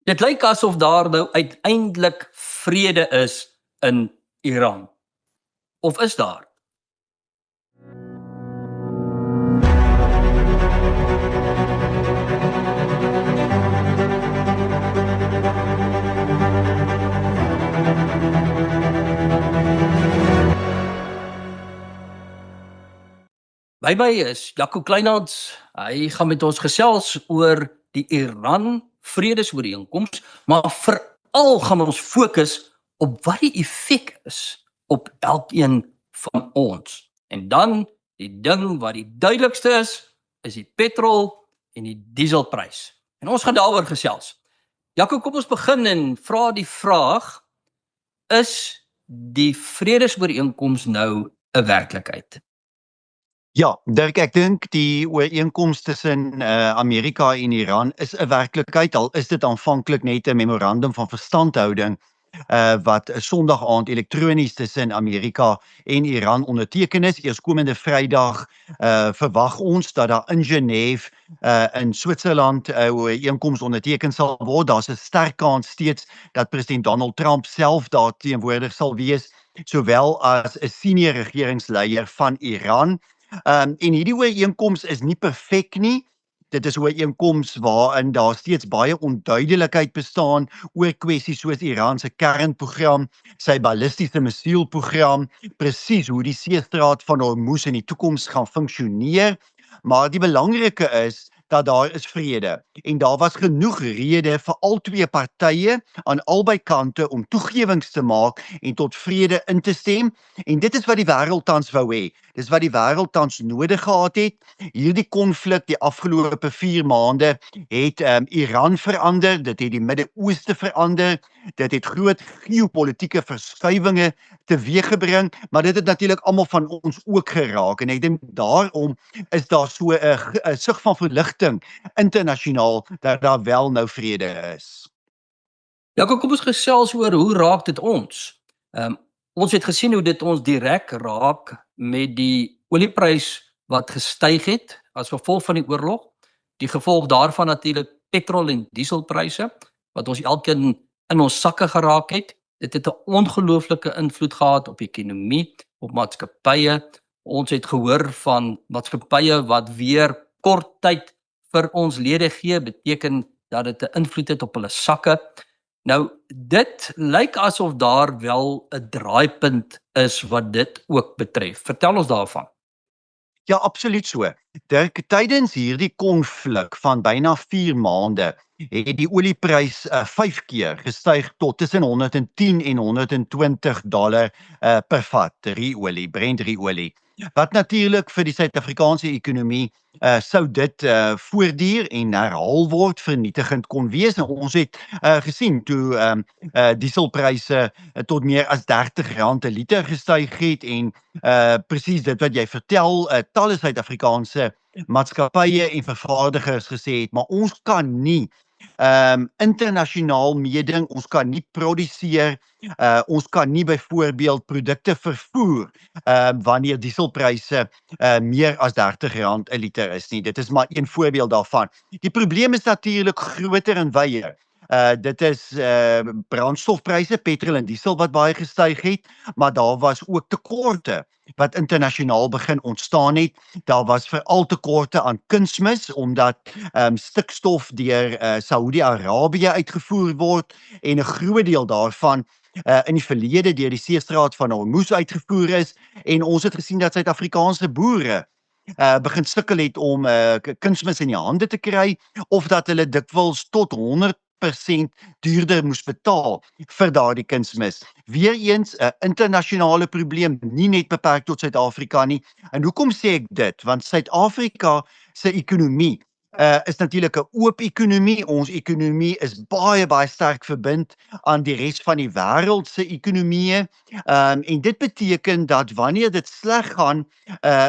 Dit lyk asof daar nou uiteindelik vrede is in Iran. Of is daar? By my is Jaco Kleinhans. Hy gaan met ons gesels oor die Iran vredesooreenkoms, maar veral gaan ons fokus op wat die effek is op elkeen van ons. En dan die ding wat die duidelikste is die petrol en die dieselprys. En ons gaan daaroor gesels. Jaco, kom ons begin en vra die vraag: is die vredesooreenkoms nou 'n werklikheid? Ja, Dirk, ek dink die ooreenkoms tussen Amerika en Iran is 'n werklikheid, al is dit aanvanklik net 'n memorandum van verstandhouding wat Sondag aand elektronies tussen Amerika en Iran onderteken is. Eerskomende Vrydag verwag ons dat daar in Genève in Switserland 'n ooreenkoms onderteken sal word. Daar's 'n sterk kans steeds dat president Donald Trump self daar teenwoordig sal wees, sowel as 'n senior regeringsleier van Iran. En hierdie ooreenkoms is nie perfek nie. Dit is 'n ooreenkoms waarin daar steeds baie onduidelikheid bestaan oor kwessies soos Iran se kernprogram, sy ballistiese missielprogram, presies hoe die seestraat van Hormuz in die toekoms gaan funksioneer. Maar die belangrike is dat daar is vrede en daar was genoeg rede vir al twee partye aan albei kante om toegewings te maak en tot vrede in te stem, en dit is wat die wêreld tans wou hê. Dis wat die wêreld tans nodig gehad het. Hierdie konflik die afgelope 4 maande het Iran verander, dit het die Midde-Ooste verander, dit het groot geopolitiese verskuiwinge teweeggebring, maar dit het natuurlik almal van ons ook geraak, en ek dink daarom is daar so 'n sug van verligting internasionaal dat daar wel nou vrede is. Ja, kom ons gesels oor hoe raak dit ons? Ons het gesien hoe dit ons direk raak met die olieprys wat gestyg het as gevolg van die oorlog. Die gevolg daarvan natuurlik petrol en dieselpryse wat ons elkeen in ons sakke geraak het. Dit het 'n ongelooflike invloed gehad op ekonomie, op maatskappye. Ons het gehoor van maatskappye wat weer kort tyd vir ons lede gee, beteken dat dit 'n invloed het op hulle sakke. Nou, dit lyk asof daar wel 'n draaipunt is wat dit ook betref. Vertel ons daarvan. Ja, absoluut so. Tydens hierdie konflik van byna 4 maande het die olieprys 5 keer gestyg tot tussen $110 en $120 per vat ruolie, Brent ruolie. Wat natuurlik vir die Suid-Afrikaanse ekonomie sou dit voortduur en herhaal word, vernietigend kon wees. En ons het gesien toe dieselpryse tot meer as R30 'n liter gestyg het, en presies dit wat jy vertel, talle Suid-Afrikaanse maatskappye en vervaardigers gesê het, maar ons kan nie internasionaal meeding, ons kan nie produseer, ons kan nie byvoorbeeld produkte vervoer wanneer dieselpryse meer as R30 'n liter is nie. Dit is maar een voorbeeld daarvan. Die probleem is natuurlik groter en wyer. Dit is brandstofpryse, petrol en diesel wat baie gestyg het, maar daar was ook tekorte wat internasionaal begin ontstaan het. Daar was veral tekorte aan kunsmis, omdat stikstof deur Saudi-Arabië uitgevoer word, en 'n groot deel daarvan in die verlede deur die seestraat van Hormuz uitgevoer is, en ons het gesien dat Suid-Afrikaanse boere begin sukkel het om kunsmis in die hande te kry, of dat hulle dikwels tot 100% duurder moes betaal vir daardie kunsmis. Weereens 'n internasionale probleem, nie net beperk tot Suid-Afrika nie. En hoekom sê ek dit? Want Suid-Afrika se ekonomie is natuurlik 'n oop ekonomie. Ons ekonomie is baie sterk verbind aan die res van die wêreld se ekonomieë. En dit beteken dat wanneer dit sleg gaan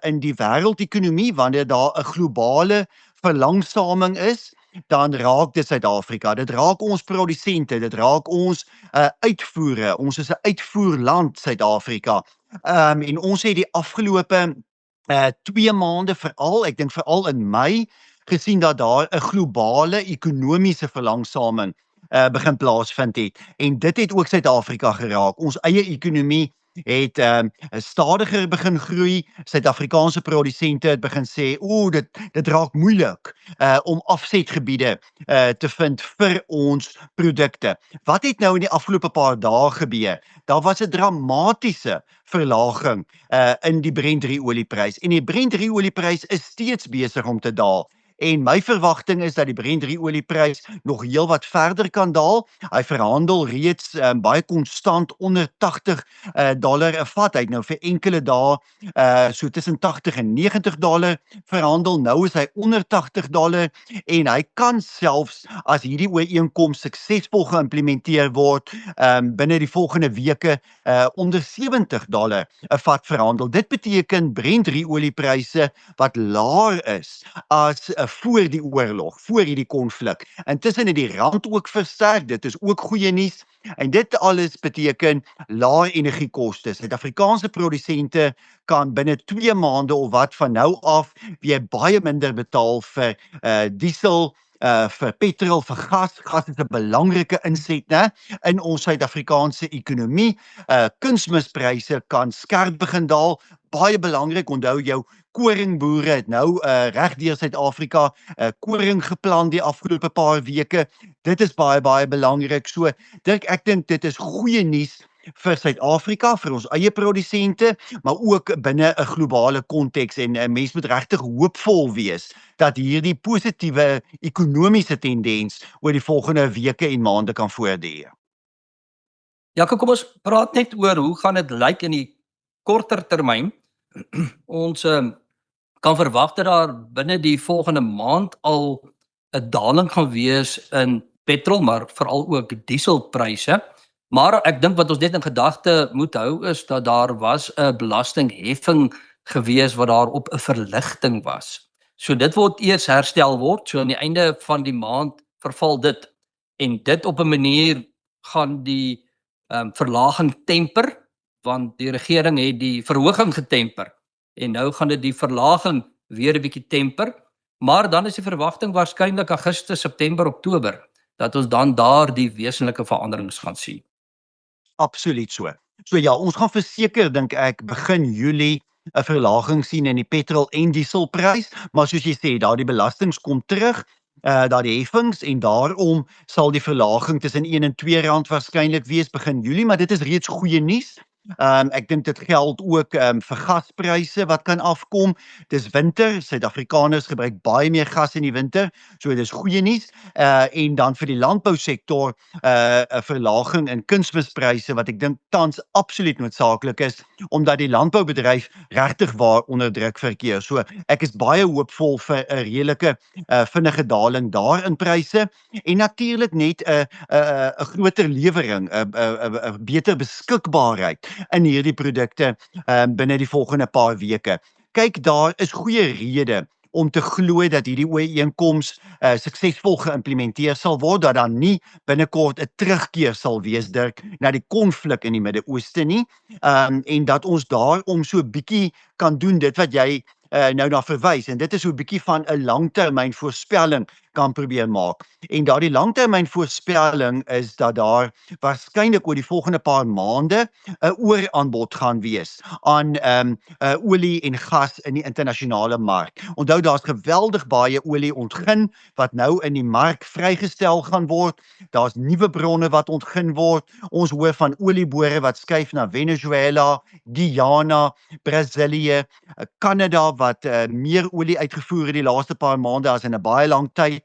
in die wêreldekonomie, wanneer daar 'n globale verlangsaming is, dan raak dit Suid-Afrika. Dit raak ons produsente, dit raak ons uitvoere. Ons is 'n uitvoerland, Suid-Afrika. En ons het die afgelope 2 maande veral, ek dink veral in Mei, gesien dat daar 'n globale ekonomiese verlangsaming begin plaasvind het. En dit het ook Suid-Afrika geraak. Ons eie ekonomie het stadiger begin groei. Suid-Afrikaanse produsente het begin sê, dit raak moeilik om afsetgebiede te vind vir ons produkte. Wat het nou in die afgelope paar dae gebeur? Daar was 'n dramatiese verlaging in die Brent 3 olieprys en die Brent 3 olieprys is steeds besig om te daal. En my verwagting is dat die Brent 3 olieprys nog heelwat verder kan daal. Hy verhandel reeds baie konstant onder $80 'n vat. Hy het nou vir enkele dae so tussen $80 en $90 verhandel. Nou is hy onder $80 en hy kan selfs as hierdie ooreenkoms suksesvol geïmplementeer word binne die volgende weke onder $70 'n vat verhandel. Dit beteken Brent 3 oliepryse wat laer is as voor die oorlog, voor hierdie konflik. Intussen het die rand ook versterk, dit is ook goeie nuus. En dit alles beteken laer energiekoste. Suid-Afrikaanse produsente kan binne 2 maande of wat van nou af weer baie minder betaal vir diesel, vir petrol, vir gas. Gas is 'n belangrike inset, né, in ons Suid-Afrikaanse ekonomie. Kunsmispryse kan skerp begin daal. Baie belangrik, onthou jou koringboere het nou reg deur Suid-Afrika koring geplant die afgelope paar weke. Dit is baie belangrik. So Dirk, ek dink dit is goeie nuus vir Suid-Afrika, vir ons eie produsente, maar ook binne 'n globale konteks en 'n mens moet regtig hoopvol wees dat hierdie positiewe ekonomiese tendens oor die volgende weke en maande kan voortduur. Ja, kom ons praat net oor hoe gaan dit lyk in die korter termyn. Ons kan verwag dat daar binne die volgende maand al 'n daling gaan wees in petrol, maar veral ook dieselpryse. Maar ek dink wat ons net in gedagte moet hou is dat daar was 'n belastingheffing gewees wat daar op 'n verligting was. So dit word eers herstel word, so aan die einde van die maand verval dit. En dit op 'n manier gaan die verlaging temper, want die regering het die verhoging getemper. En nou gaan dit die verlaging weer 'n bietjie temper, maar dan is die verwagting waarskynlik Augustus, September, Oktober dat ons dan daar die wesenlike veranderings gaan sien. Absoluut so. So ja, ons gaan verseker dink ek begin Julie 'n verlaging sien in die petrol en dieselprys, maar soos jy sê, daardie belastings kom terug, daardie heffings en daarom sal die verlaging tussen 1 en R2 waarskynlik wees begin Julie, maar dit is reeds goeie nuus. Ek dink dit geld ook vir gaspryse wat kan afkom. Dis winter, Suid-Afrikaners gebruik baie meer gas in die winter, so dis goeie nuus. En dan vir die landbousektor 'n verlaging in kunsmispryse wat ek dink tans absoluut noodsaaklik is omdat die landboubedryf regtig waar onder druk verkeer. So ek is baie hoopvol vir 'n redelike vinnige daling daar in pryse en natuurlik net 'n groter lewering, 'n beter beskikbaarheid in hierdie produkte binne die volgende paar weke. Kyk, daar is goeie rede om te glo dat hierdie ooreenkoms suksesvol geïmplementeer sal word, dat daar nie binnekort 'n terugkeer sal wees, Dirk, na die konflik in die Midde-Ooste nie, en dat ons daarom so 'n bietjie kan doen dit wat jy nou na verwys, en dit is so 'n bietjie van 'n langtermyn voorspelling kan probeer maak. En daardie langtermyn voorspelling is dat daar waarskynlik oor die volgende paar maande 'n ooraanbod gaan wees aan olie en gas in die internasionale mark. Onthou, daar's geweldig baie olie ontgin wat nou in die mark vrygestel gaan word. Daar's nuwe bronne wat ontgin word. Ons hoor van oliebore wat skuif na Venezuela, Guyana, Brasilië, Kanada wat meer olie uitgevoer het die laaste paar maande as in 'n baie lang tyd.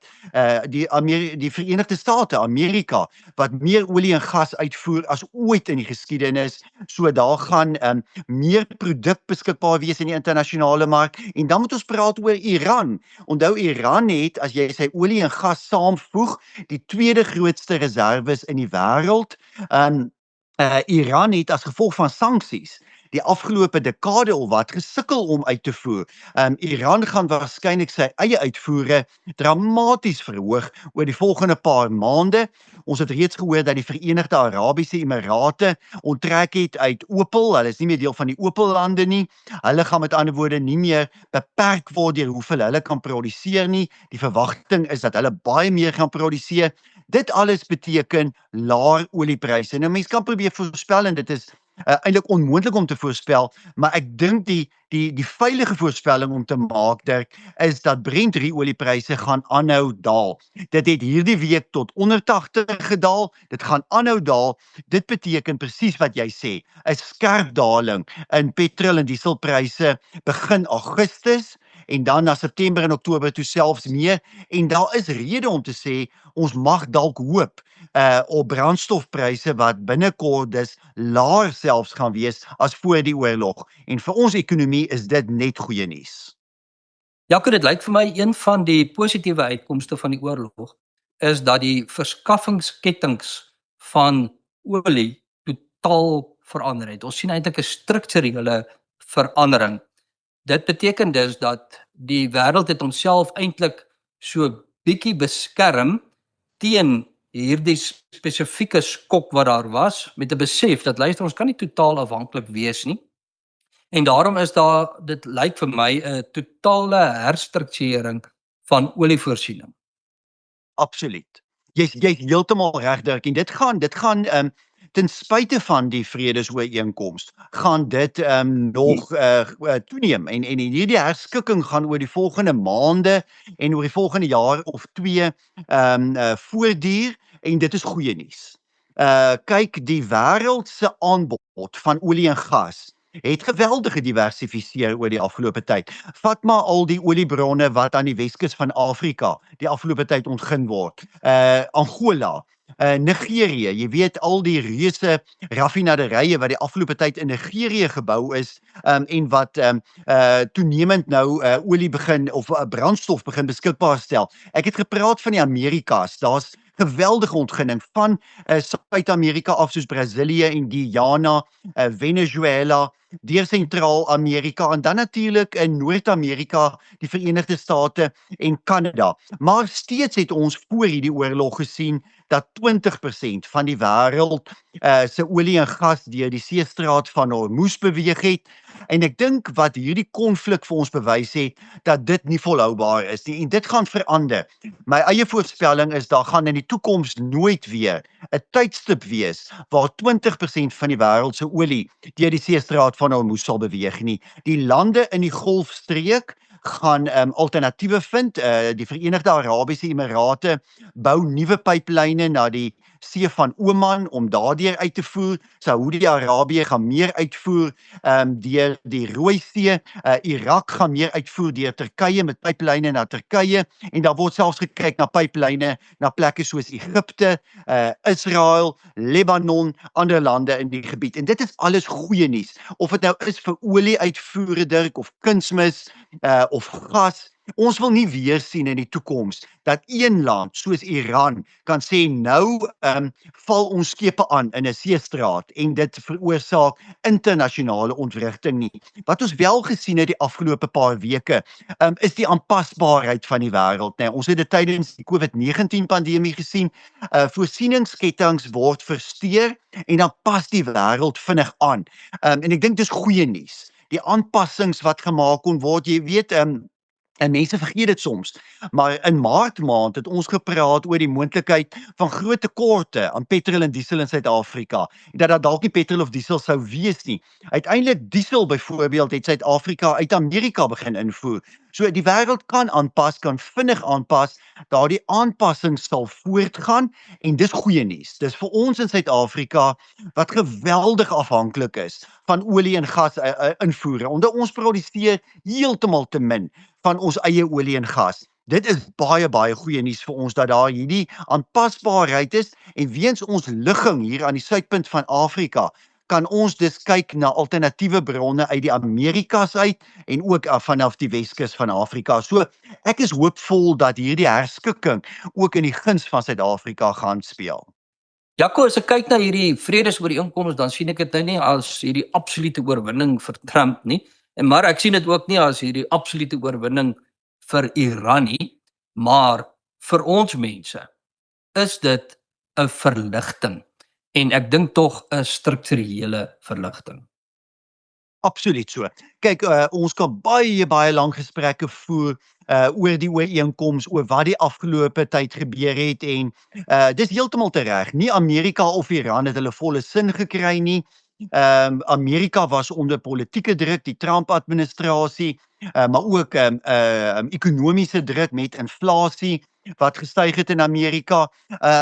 Die Verenigde State, Amerika, wat meer olie en gas uitvoer as ooit in die geskiedenis. So daar gaan meer produk beskikbaar wees in die internasionale mark. En dan moet ons praat oor Iran. Onthou, Iran het, as jy sy olie en gas saamvoeg, die tweede grootste reserves in die wêreld. Iran het as gevolg van sanksies die afgelope dekade of wat gesukkel om uit te voer. Iran gaan waarskynlik sy eie uitvoere dramaties verhoog oor die volgende paar maande. Ons het reeds gehoor dat die Verenigde Arabiese Emirate onttrek het uit Opel. Hulle is nie meer deel van die Opel-lande nie. Hulle gaan met ander woorde nie meer beperk word deur hoeveel hulle kan produseer nie. Die verwagting is dat hulle baie meer gaan produseer. Dit alles beteken laer oliepryse. Nou mense kan probeer voorspel en dit is eintlik onmoontlik om te voorspel, maar ek dink die veilige voorspelling om te maak, Dirk, is dat Brent oliepryse gaan aanhou daal. Dit het hierdie week tot onder 80 gedaal, dit gaan aanhou daal. Dit beteken presies wat jy sê, 'n skerp daling in petrol en dieselpryse begin Augustus en dan na September en Oktober toe selfs meer, en daar is rede om te sê ons mag dalk hoop op brandstofpryse wat binnekort dus laer selfs gaan wees as voor die oorlog. En vir ons ekonomie is dit net goeie nuus. Jaco, dit lyk vir my een van die positiewe uitkomste van die oorlog is dat die verskaffingskettinge van olie totaal verander het. Ons sien eintlik 'n strukturele verandering. Dit beteken dus dat die wêreld het homself eintlik so bietjie beskerm teen hierdie spesifieke skok wat daar was, met 'n besef dat luister, ons kan nie totaal afhanklik wees nie. En daarom is daar, dit lyk vir my 'n totale herstrukturering van olievoorsiening. Absoluut. Jy's heeltemal reg, Dirk, en dit gaan ten spyte van die vredesooreenkoms gaan dit nog toeneem en hierdie herskikking gaan oor die volgende maande en oor die volgende jaar of 2 voortduur, en dit is goeie nuus. Kyk, die wêreld se aanbod van olie en gas het geweldig gediversifiseer oor die afgelope tyd. Vat maar al die oliebronne wat aan die Weskus van Afrika die afgelope tyd ontgin word. Angola, Nigerië, jy weet al die reuse raffinaderye wat die afgelope tyd in Nigerië gebou is, en wat toenemend nou olie begin of brandstof begin beskikbaar stel. Ek het gepraat van die Amerikas. Daar's geweldige ontginning van Suid-Amerika af soos Brasilië en Guyana, Venezuela, deur Sentraal-Amerika en dan natuurlik in Noord-Amerika, die Verenigde State en Kanada. Maar steeds het ons voor hierdie oorlog gesien dat 20% van die wêreld se olie en gas deur die seestraat van Hormuz beweeg het. En ek dink wat hierdie konflik vir ons bewys het, dat dit nie volhoubaar is nie en dit gaan verander. My eie voorspelling is daar gaan in die toekoms nooit weer 'n tydstip wees waar 20% van die wêreld se olie deur die seestraat van Hormuz sal beweeg nie. Die lande in die Golfstreek gaan alternatiewe vind. Die Verenigde Arabiese Emirate bou nuwe pyplyne na die See van Oman om daardeur uit te voer. Saudi-Arabië gaan meer uitvoer deur die Rooi See. Irak gaan meer uitvoer deur Turkye met pyplyne na Turkye, en daar word selfs gekyk na pyplyne na plekke soos Egipte, Israel, Libanon, ander lande in die gebied. En dit is alles goeie nuus. Of dit nou is vir olie-uitvoere, Dirk, of kunsmis, of gas. Ons wil nie weer sien in die toekoms dat een land soos Iran kan sê nou val ons skepe aan in 'n seestraat en dit veroorsaak internasionale ontwrigting nie. Wat ons wel gesien het die afgelope paar weke is die aanpasbaarheid van die wêreld. Nee, ons het dit tydens die COVID-19 pandemie gesien. Voorsieningskettinge word versteur en dan pas die wêreld vinnig aan. En ek dink dis goeie nuus. Die aanpassings wat gemaak kon word, jy weet, en mense vergeet dit soms, maar in Maart maand het ons gepraat oor die moontlikheid van groot tekorte aan petrol en diesel in Suid-Afrika, en dat daar dalk nie petrol of diesel sou wees nie. Uiteindelik diesel byvoorbeeld het Suid-Afrika uit Amerika begin invoer. So die wêreld kan aanpas, kan vinnig aanpas, daardie aanpassing sal voortgaan en dis goeie nuus. Dis vir ons in Suid-Afrika wat geweldig afhanklik is van olie en gas invoere. Onder ons produseer heeltemal te min van ons eie olie en gas. Dit is baie goeie nuus vir ons dat daar hierdie aanpasbaarheid is, en weens ons ligging hier aan die suidpunt van Afrika kan ons dus kyk na alternatiewe bronne uit die Amerikas uit en ook vanaf die Weskus van Afrika. So ek is hoopvol dat hierdie herskikking ook in die guns van Suid-Afrika gaan speel. Jaco, as ek kyk na hierdie vredesooreenkoms, dan sien ek dit nou nie as hierdie absolute oorwinning vir Trump nie, maar ek sien dit ook nie as hierdie absolute oorwinning vir Iran nie, maar vir ons mense is dit 'n verligting. En ek dink tog 'n strukturele verligting. Absoluut so. Kyk, ons kan baie lang gesprekke voer oor die ooreenkoms, oor wat die afgelope tyd gebeur het en dis heeltemal reg. Nie Amerika of Iran het hulle volle sin gekry nie. Amerika was onder politieke druk, die Trump-administrasie, maar ook ekonomiese druk met inflasie wat gestyg het in Amerika.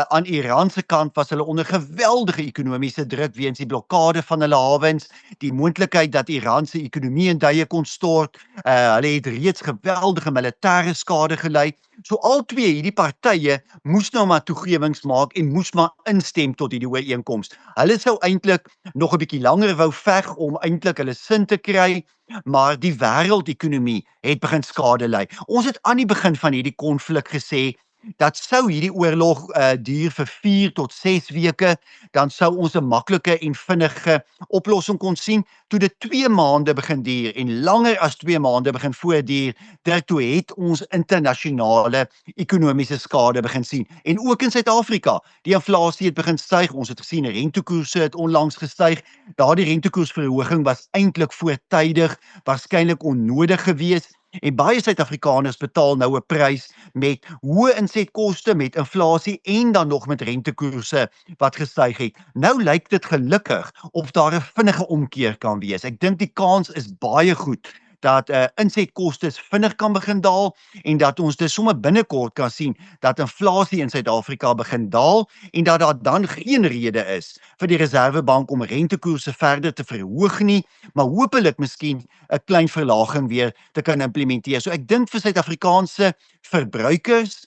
Aan Iran se kant was hulle onder geweldige ekonomiese druk weens die blokkade van hulle hawens, die moontlikheid dat Iran se ekonomie in duie kon stort. Hulle het reeds geweldige militêre skade gelei. So albei hierdie partye moes nou maar toegewings maak en moes maar instem tot hierdie ooreenkoms. Hulle sou eintlik nog 'n bietjie langer wou veg om eintlik hulle sin te kry, maar die wêreldekonomie het begin skade ly. Ons het aan die begin van hierdie konflik gesê dat sou hierdie oorlog duur vir 4 tot 6 weke, dan sou ons 'n maklike en vinnige oplossing kon sien. Toe dit 2 maande begin duur en langer as 2 maande begin voortduur, daartoe het ons internasionale ekonomiese skade begin sien. En ook in Suid-Afrika, die inflasie het begin styg. Ons het gesien rentekoerse het onlangs gestyg. Daardie rentekoersverhoging was eintlik voortydig, waarskynlik onnodig geweest. En baie Suid-Afrikaners betaal nou 'n prys met hoë insetkoste, met inflasie en dan nog met rentekoerse wat gestyg het. Nou lyk dit gelukkig of daar 'n vinnige omkeer kan wees. Ek dink die kans is baie goed dat insetkoste vinnig kan begin daal en dat ons dus sommer binnekort kan sien dat inflasie in Suid-Afrika begin daal en dat daar dan geen rede is vir die Reserwebank om rentekoerse verder te verhoog nie, maar hopelik miskien 'n klein verlaging weer te kan implementeer. So ek dink vir Suid-Afrikaanse verbruikers,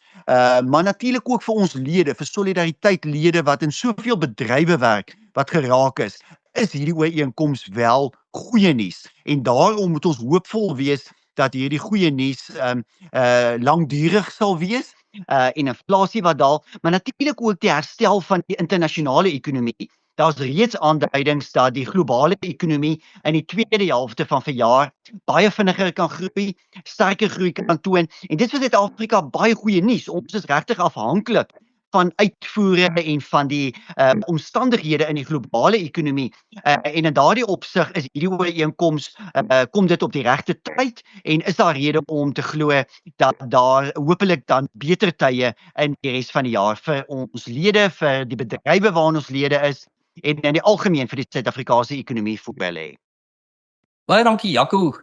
maar natuurlik ook vir ons lede, vir Solidariteit lede wat in soveel bedrywe werk wat geraak is hierdie ooreenkoms wel goeie nuus. En daarom moet ons hoopvol wees dat hierdie goeie nuus langdurig sal wees en inflasie wat daal, maar natuurlik ook die herstel van die internasionale ekonomie. Daar's reeds aanduidings dat die globale ekonomie in die tweede helfte van verjaar baie vinniger kan groei, sterker groei kan toon. En dit is vir Suid-Afrika baie goeie nuus. Ons is regtig afhanklik van uitvoere en van die omstandighede in die globale ekonomie. En in daardie opsig is hierdie ooreenkoms, kom dit op die regte tyd en is daar rede om te glo dat daar hopelik dan beter tye in die res van die jaar vir ons lede, vir die bedrywe waarin ons lede is en in die algemeen vir die Suid-Afrikaanse ekonomie voorbij lê. Baie dankie Jaco.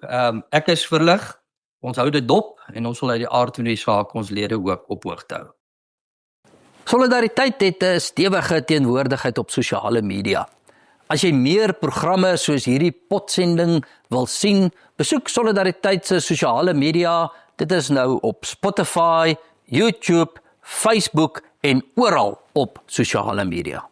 Ek is verlig. Ons hou dit dop en ons sal uit die aard van die saak ons lede ook op hoogte hou. Solidariteit het 'n stewige teenwoordigheid op sosiale media. As jy meer programme soos hierdie potsending wil sien, besoek Solidariteit se sosiale media. Dit is nou op Spotify, YouTube, Facebook en oral op sosiale media.